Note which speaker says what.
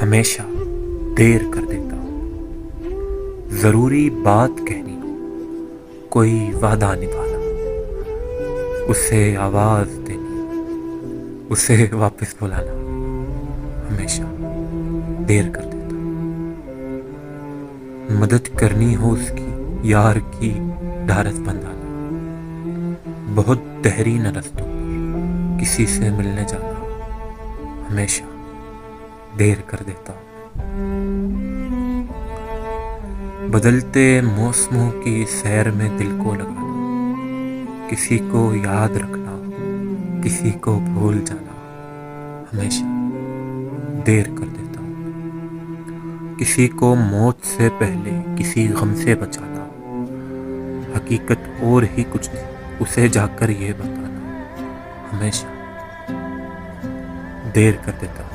Speaker 1: ہمیشہ دیر کر دیتا ہوں، ضروری بات کہنی ہو، کوئی وعدہ نبھانا، اسے آواز دینی، اسے واپس بلانا، ہمیشہ دیر کر دیتا ہوں، مدد کرنی ہو اس کی، یار کی ڈھارس بندھانا، بہت دیرینہ رستوں پر کسی سے ملنے جانا، ہمیشہ دیر کر دیتا ہوں، بدلتے موسموں کی سیر میں دل کو لگانا، کسی کو یاد رکھنا، کسی کو بھول جانا، ہمیشہ دیر کر دیتا ہوں، کسی کو موت سے پہلے کسی غم سے بچانا، حقیقت اور ہی کچھ تھی، اسے جا کر یہ بتانا، ہمیشہ دیر کر دیتا ہوں۔